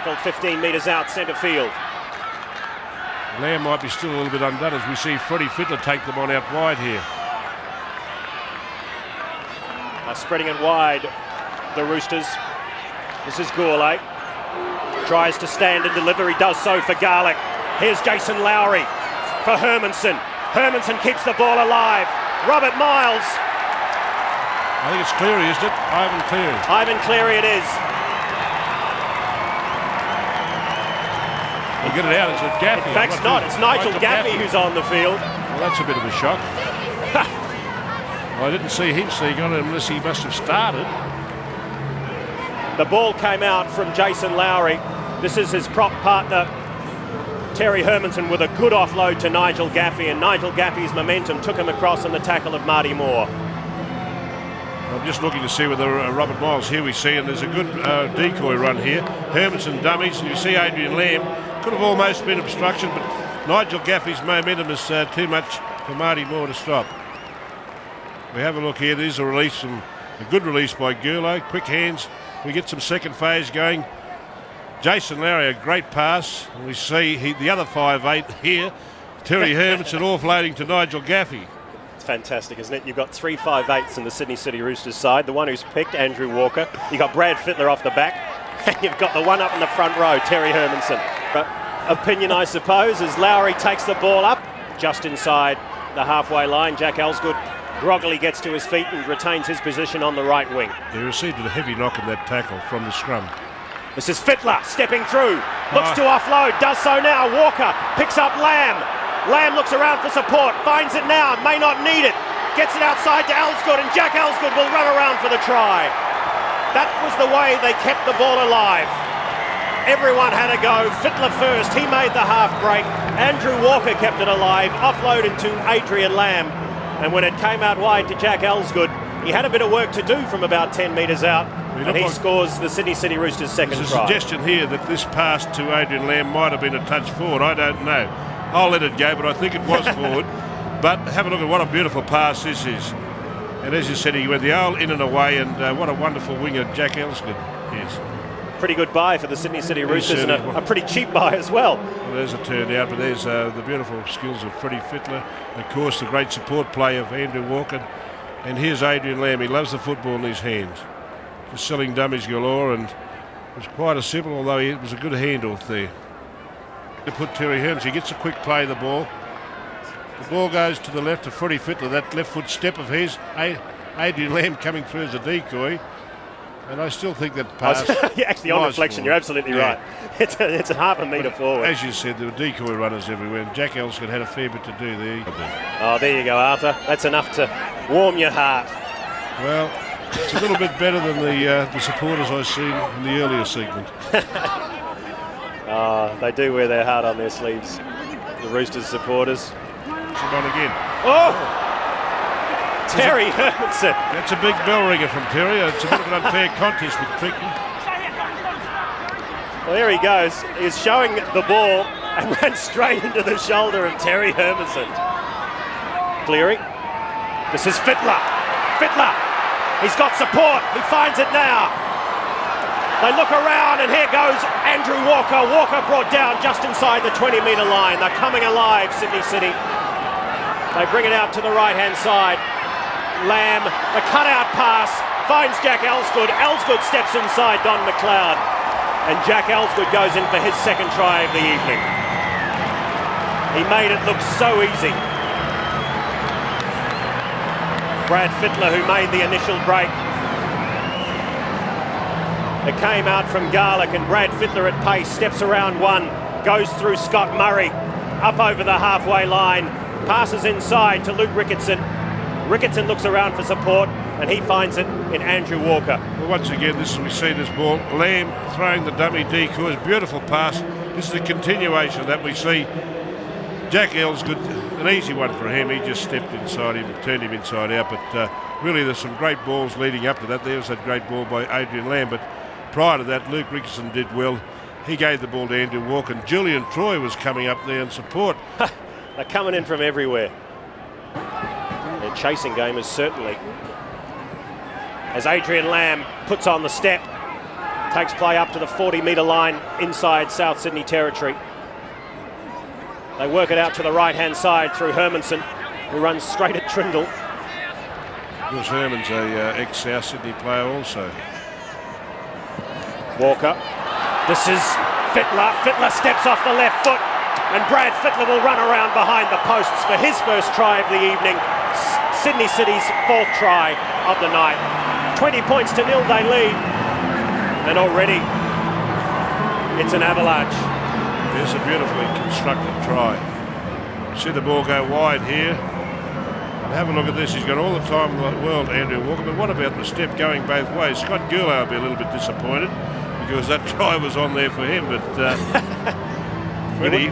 tackled 15 metres out centre field. Lamb might be still a little bit undone as we see Freddie Fittler take them on out wide here. Spreading it wide, the Roosters. This is Gourlay. Tries to stand and deliver. He does so for Garlick. Here's Jason Lowry for Hermanson. Hermanson keeps the ball alive. Robert Miles. I think it's Cleary, isn't it? Ivan Cleary. Ivan Cleary it is. He'll get it out. It's Gaffey. In fact, it's not. It's Nigel Gaffey who's on the field. Well, that's a bit of a shock. Well, I didn't see him sneak on it unless he must have started. The ball came out from Jason Lowry. This is his prop partner, Terry Hermanson, with a good offload to Nigel Gaffey, and Nigel Gaffey's momentum took him across on the tackle of Marty Moore. I'm just looking to see whether Robert Miles, here we see, and there's a good decoy run here. Hermanson dummies, and you see Adrian Lamb. Could have almost been obstruction, but Nigel Gaffey's momentum is too much for Marty Moore to stop. We have a look here. There's a release, a good release by Gourlay. Quick hands. We get some second phase going. Jason Lowry, a great pass. And we see the other 5'8" here. Terry Hermanson offloading to Nigel Gaffey. It's fantastic, isn't it? You've got 3 5'8s in the Sydney City Roosters side. The one who's picked, Andrew Walker. You've got Brad Fittler off the back. And you've got the one up in the front row, Terry Hermanson. But opinion, I suppose, as Lowry takes the ball up just inside the halfway line. Jack Elsgood groggily gets to his feet and retains his position on the right wing. He received a heavy knock in that tackle from the scrum. This is Fittler stepping through, looks to offload, does so now. Walker picks up Lamb. Lamb looks around for support, finds it now, may not need it. Gets it outside to Elsgood, and Jack Elsgood will run around for the try. That was the way they kept the ball alive. Everyone had a go. Fittler first, he made the half break. Andrew Walker kept it alive, offloaded to Adrian Lamb. And when it came out wide to Jack Elsgood, he had a bit of work to do from about 10 metres out, and he scores the Sydney City Roosters' second try. There's a suggestion here that this pass to Adrian Lamb might have been a touch forward. I don't know. I'll let it go, but I think it was forward. But have a look at what a beautiful pass this is. And as you said, he went the old in and away, and what a wonderful winger Jack Elsgood is. Pretty good buy for the Sydney City Roosters, and a pretty cheap buy as well. Well, there's a turnout, but there's the beautiful skills of Freddie Fittler. Of course, the great support play of Andrew Walker. And here's Adrian Lamb. He loves the football in his hands. Just selling dummies galore, and it was quite a simple, although it was a good handoff there. To put Terry Hermanson, he gets a quick play of the ball. The ball goes to the left to Freddie Fittler. That left foot step of his. Adrian Lamb coming through as a decoy. And I still think that pass. Actually, on reflection, you're absolutely right. It's a half a metre forward. As you said, there were decoy runners everywhere, and Jack Elsgood had a fair bit to do there. Oh, there you go, Arthur. That's enough to warm your heart. Well, it's a little bit better than the supporters I've seen in the earlier segment. They do wear their heart on their sleeves, the Roosters supporters. Come on again. Oh! Terry Hermanson. That's a big bell ringer from Terry. It's a bit of an unfair contest with Crichton. Well, here he goes. He's showing the ball and ran straight into the shoulder of Terry Hermanson. Cleary. This is Fittler. Fittler. He's got support. He finds it now. They look around, and here goes Andrew Walker. Walker brought down just inside the 20-metre line. They're coming alive, Sydney City. They bring it out to the right-hand side. Lamb, the cutout pass, finds Jack Elsgood. Elsgood steps inside Don McLeod, and Jack Elsgood goes in for his second try of the evening. He made it look so easy. Brad Fittler, who made the initial break. It came out from Garlick, and Brad Fittler at pace steps around one, goes through Scott Murray, up over the halfway line, passes inside to Luke Ricketson. Ricketson looks around for support, and he finds it in Andrew Walker. Well, once again, we see this ball. Lamb throwing the dummy decoys. Beautiful pass. This is a continuation of that. We see Jack Elsgood, an easy one for him. He just stepped inside him, turned him inside out. But really, there's some great balls leading up to that. There was that great ball by Adrian Lamb. But prior to that, Luke Ricketson did well. He gave the ball to Andrew Walker, and Julian Troy was coming up there in support. They're coming in from everywhere. Their chasing game is certainly. As Adrian Lamb puts on the step, Takes play up to the 40-metre line inside South Sydney territory. They work it out to the right-hand side through Hermanson, who runs straight at Trindle. Because Herman's a ex-South Sydney player also. Walker. This is Fittler. Fittler steps off the left foot, and Brad Fittler will run around behind the posts for his first try of the evening. Sydney City's 4th try of the night. 20 points to 0 they lead, and already it's an avalanche. There's a beautifully constructed try. See the ball go wide here. And have a look at this. He's got all the time in the world, Andrew Walker. But what about the step going both ways? Scott Goulart will be a little bit disappointed because that try was on there for him. But Freddie,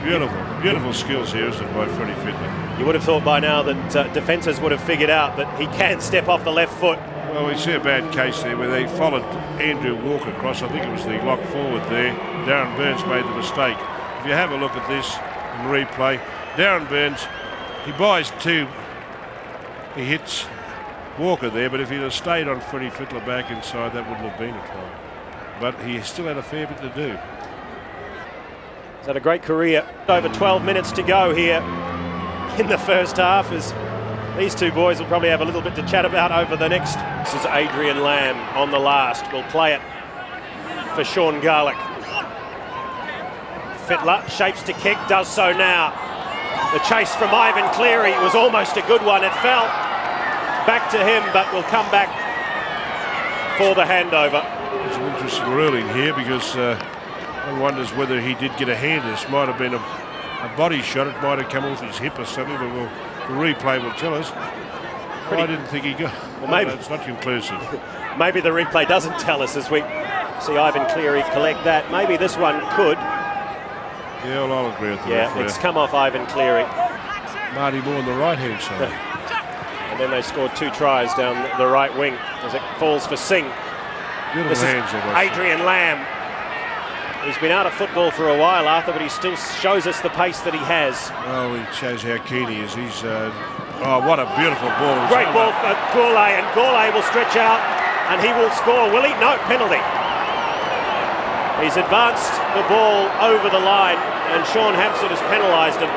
beautiful skills here, isn't it, by Freddie Fittler? You would have thought by now that defences would have figured out that he can step off the left foot. Well, we see a bad case there where they followed Andrew Walker across. I think it was the lock forward there. Darren Burns made the mistake. If you have a look at this in replay, Darren Burns, he buys 2. He hits Walker there, but if he'd have stayed on Freddie Fittler back inside, that wouldn't have been a try. But he still had a fair bit to do. He's had a great career. Over 12 minutes to go here in the first half, as these two boys will probably have a little bit to chat about over the next. This is Adrian Lamb on the last. Will play it for Sean Garlick. Fittler shapes to kick, does so now. The chase from Ivan Cleary was almost a good one. It fell back to him, but will come back for the handover. There's an interesting ruling here because one wonders whether he did get a hand. This might have been a body shot. It might have come off his hip or something, but the replay will tell us. I didn't think he got. Well, maybe it's not conclusive. Maybe the replay doesn't tell us as we see Ivan Cleary collect that. Maybe this one could. Yeah, well, I'll agree with the referee. It's come off Ivan Cleary. Marty Moore on the right-hand side. And then they scored 2 tries down the right wing as it falls for Singh. Beautiful hands there. Adrian Lamb. He's been out of football for a while, Arthur, but he still shows us the pace that he has. Well, he shows how keen he is. He's, oh, what a beautiful ball. Great ball for Goulart, and Goulart will stretch out, and he will score, will he? No, penalty. He's advanced the ball over the line, and Sean Hampson has penalised him.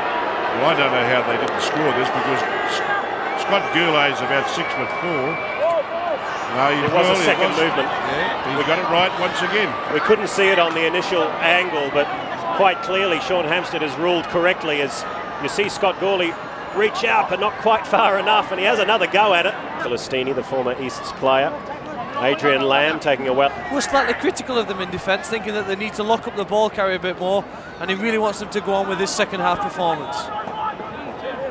Well, I don't know how they didn't score this because Scott Goulart is about 6'4". No, it was a second movement. Yeah, he got it right once again. We couldn't see it on the initial angle, but quite clearly Sean Hampstead has ruled correctly as you see Scott Goulart reach out but not quite far enough, and he has another go at it. Celestini, the former Easts player. Adrian Lamb taking a well. We're slightly critical of them in defence, thinking that they need to lock up the ball carrier a bit more, and he really wants them to go on with his second half performance.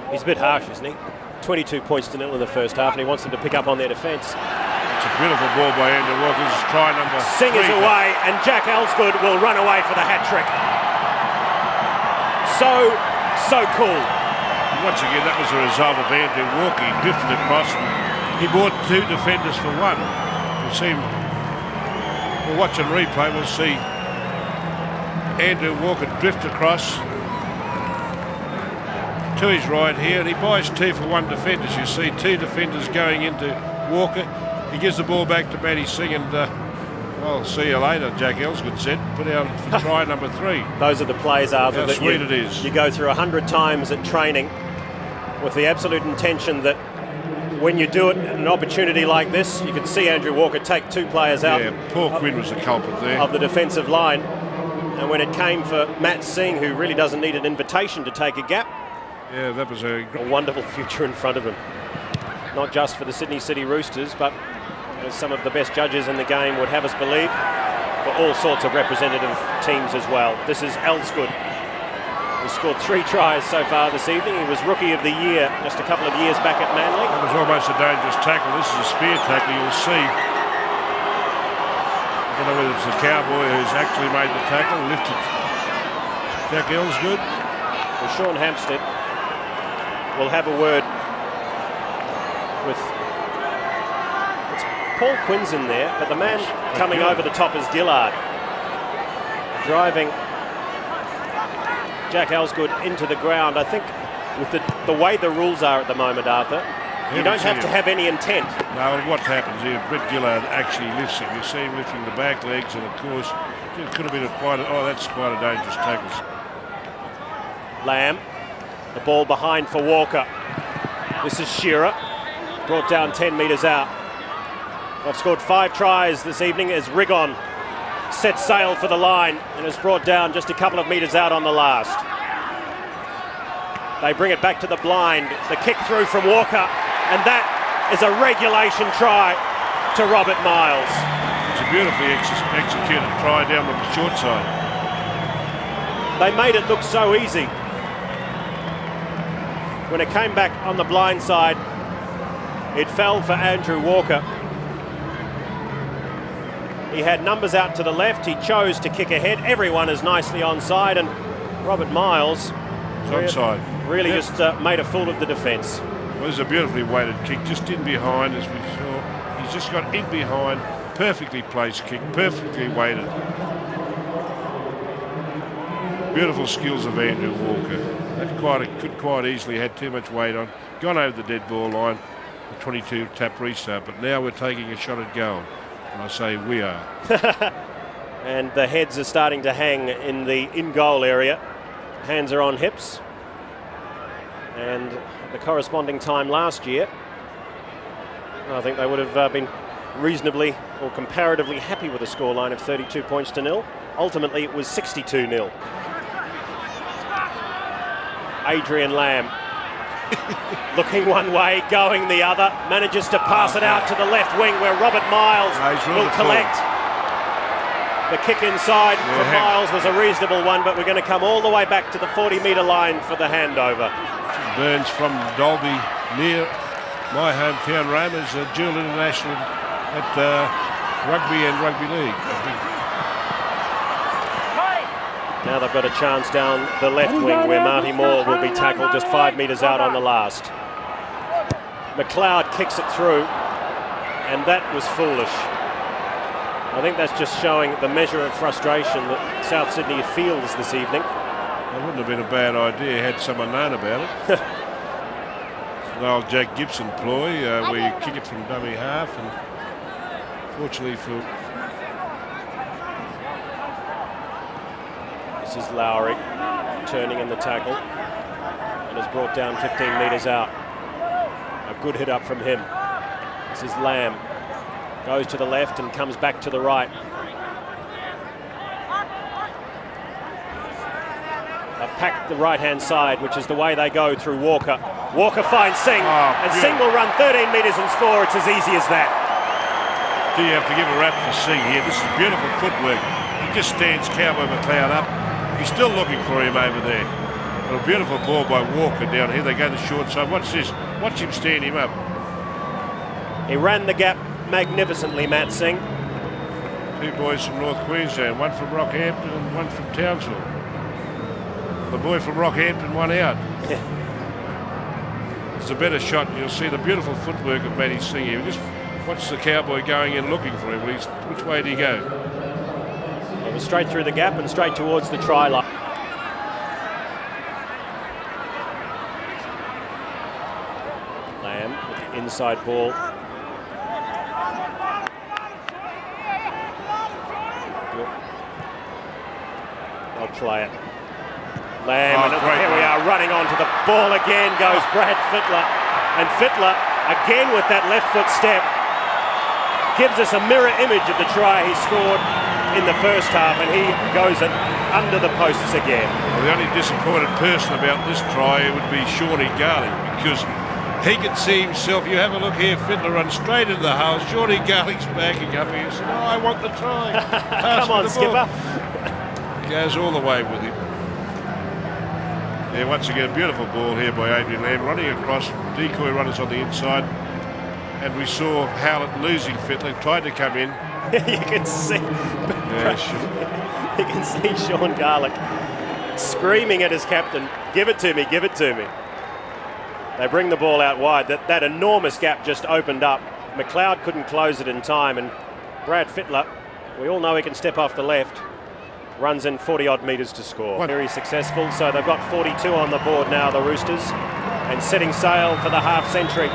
He's a bit harsh, isn't he? 22 points to 0 in the first half, and he wants them to pick up on their defence. It's a beautiful ball by Andrew Walker. This is try number 3. Singh is away, and Jack Elsgood will run away for the hat-trick. So cool. Once again, that was a result of Andrew Walker. He drifted across, and he brought 2 defenders for 1. We'll see him. We'll watch on replay. We'll see Andrew Walker drift across to his right here, and he buys 2 for 1 defenders. You see 2 defenders going into Walker. He gives the ball back to Matty Singh, and I'll see you later, Jack Elsgood said. Put out for try number 3. Those are the plays, Arthur, how that sweet it is. You go through 100 times at training with the absolute intention that when you do it at an opportunity like this, you can see Andrew Walker take 2 players out. Yeah, Paul Quinn was the culprit there. Of the defensive line. And when it came for Matt Singh, who really doesn't need an invitation to take a gap, yeah, that was a wonderful future in front of him. Not just for the Sydney City Roosters, but as some of the best judges in the game would have us believe, for all sorts of representative teams as well. This is Elsgood. He scored 3 tries so far this evening. He was Rookie of the Year just a couple of years back at Manly. That was almost a dangerous tackle. This is a spear tackle, you'll see. I don't know whether it's the cowboy who's actually made the tackle, lifted Jack Elsgood. Well, Sean Hampstead will have a word with... It's Paul Quinn's in there, but the man coming over the top is Gillard. Driving Jack Elsgood into the ground. I think with the way the rules are at the moment, Arthur, You don't have to have any intent. No, what happens here, Brett Gillard actually lifts him. You see him lifting the back legs, and of course, it could have been that's quite a dangerous tackle. Lamb, the ball behind for Walker. This is Shearer, brought down 10 metres out. I've scored 5 tries this evening as Rigon sets sail for the line and is brought down just a couple of metres out on the last. They bring it back to the blind. The kick through from Walker, and that is a regulation try to Robert Miles. It's a beautifully executed try down the short side. They made it look so easy. When it came back on the blind side, it fell for Andrew Walker. He had numbers out to the left. He chose to kick ahead. Everyone is nicely onside, and Robert Miles really just made a fool of the defence. Well, it was a beautifully weighted kick, just in behind, as we saw. He's just got in behind, perfectly placed kick, perfectly weighted. Beautiful skills of Andrew Walker. That could quite easily had too much weight on. Gone over the dead ball line, the 22 tap restart, but now we're taking a shot at goal. And I say we are. And the heads are starting to hang in the in-goal area. Hands are on hips. And the corresponding time last year, I think they would have been reasonably or comparatively happy with a scoreline of 32 points to nil. Ultimately, it was 62-0. Adrian Lamb looking one way, going the other, manages to pass it out to the left wing where Robert Miles will collect. The kick inside from Miles was a reasonable one, but we're going to come all the way back to the 40-metre line for the handover. Burns from Dalby, near my hometown, Rome, is a dual international at rugby and rugby league. Now they've got a chance down the left wing where Marty Moore will be tackled just 5 metres out on the last. McLeod kicks it through, and that was foolish. I think that's just showing the measure of frustration that South Sydney feels this evening. It wouldn't have been a bad idea had someone known about it. An old Jack Gibson ploy where you kick it from dummy half, and fortunately for... This is Lowry turning in the tackle and is brought down 15 metres out. A good hit up from him. This is Lamb. Goes to the left and comes back to the right. They've packed the right-hand side, which is the way they go through Walker. Walker finds Singh, and Singh will run 13 metres and score. It's as easy as that. Do you have to give a rap for Singh here? This is beautiful footwork. He just stands Cowboy McLeod up. He's still looking for him over there. And a beautiful ball by Walker down here. They go to the short side. Watch this. Watch him stand him up. He ran the gap magnificently, Matt Singh. 2 boys from North Queensland, one from Rockhampton and one from Townsville. The boy from Rockhampton won out. It's a better shot, and you'll see the beautiful footwork of Matty Singh here. Just watch the Cowboy going in looking for him. Which way did he go? It was straight through the gap and straight towards the try line. Lamb with the inside ball. They'll play it. Lamb, and here we are running onto the ball again goes Brad Fittler. And Fittler, again with that left foot step, gives us a mirror image of the try he scored in the first half, and he goes it under the posts again. Well, the only disappointed person about this try would be Shawnee Garlick, because he could see himself. You have a look here, Fittler runs straight into the hole. Shawnee Garlick's backing up here. He said, "Oh, I want the try." Come on, skipper. Goes all the way with him. Yeah, once again, a beautiful ball here by Adrian Lamb, running across, decoy runners on the inside. And we saw Howlett losing Fittler, tried to come in. You can see. Yeah, sure. You can see Sean Garlick screaming at his captain, "Give it to me, give it to me." They bring the ball out wide. That enormous gap just opened up. McLeod couldn't close it in time, and Brad Fittler, we all know he can step off the left, runs in 40-odd metres to score. Very successful, so they've got 42 on the board now, the Roosters, and setting sail for the half century.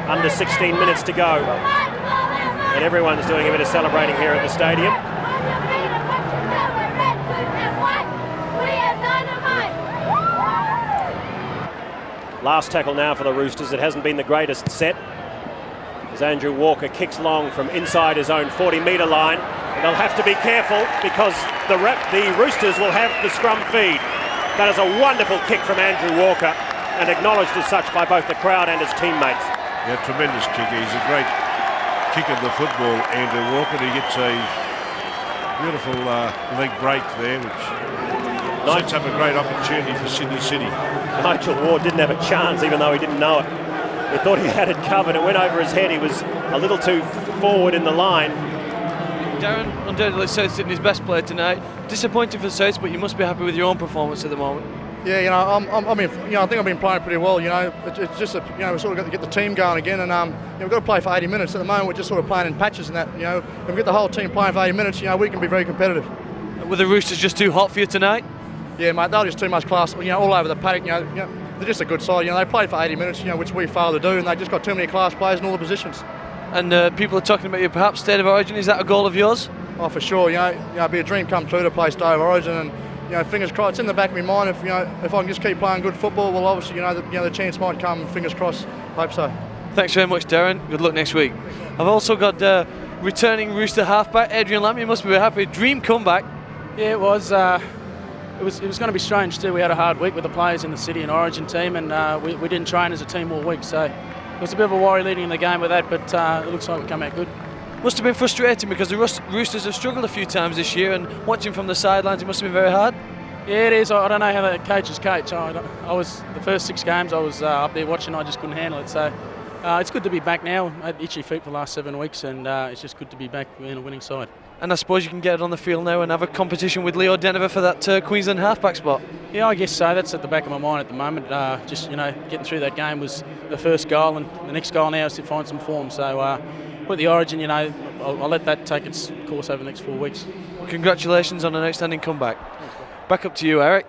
under 16 minutes to go. And everyone's doing a bit of celebrating here at the stadium. Last tackle now for the Roosters. It hasn't been the greatest set, as Andrew Walker kicks long from inside his own 40-metre line. And they'll have to be careful because the Roosters will have the scrum feed. That is a wonderful kick from Andrew Walker, and acknowledged as such by both the crowd and his teammates. Yeah, tremendous kicker. He's a great kick of the football, Andrew Walker. He gets a beautiful leg break there, which sets up a great opportunity for Sydney City. Nigel Ward didn't have a chance, even though he didn't know it. He thought he had it covered. It went over his head. He was a little too forward in the line. Darren, undoubtedly South Sydney's best player tonight. Disappointing for South, but you must be happy with your own performance at the moment. Yeah, I think I've been playing pretty well. It's just we've sort of got to get the team going again, and we've got to play for 80 minutes. At the moment, we're just sort of playing in patches, and that if we get the whole team playing for 80 minutes, we can be very competitive. Were the Roosters just too hot for you tonight? Yeah, mate, they're just too much class. All over the paddock. They're just a good side. They play for 80 minutes, which we fail to do, and they just got too many class players in all the positions. And people are talking about you perhaps state of origin. Is that a goal of yours? Oh, for sure. It'd be a dream come true to play state of origin, and fingers crossed. It's in the back of my mind. If if I can just keep playing good football, well, obviously, the chance might come. Fingers crossed. Hope so. Thanks very much, Darren. Good luck next week. I've also got returning Rooster halfback Adrian Lamb. You must be happy. Dream comeback. Yeah, it was. It was going to be strange too. We had a hard week with the players in the City and Origin team, and we didn't train as a team all week, so it was a bit of a worry leading in the game with that. But it looks like we come out good. Must have been frustrating because the Roosters have struggled a few times this year, and watching from the sidelines, it must have been very hard. Yeah, it is. I don't know how the coaches coach. I was the first 6 games I was up there watching. I just couldn't handle it. So it's good to be back now. I had itchy feet for the last 7 weeks, and it's just good to be back in a winning side. And I suppose you can get it on the field now and have a competition with Leo Denver for that Queensland halfback spot. Yeah, I guess so. That's at the back of my mind at the moment. Just getting through that game was the first goal, and the next goal now is to find some form. So with the Origin, I'll let that take its course over the next 4 weeks. Well, congratulations on an outstanding comeback. Back up to you, Eric.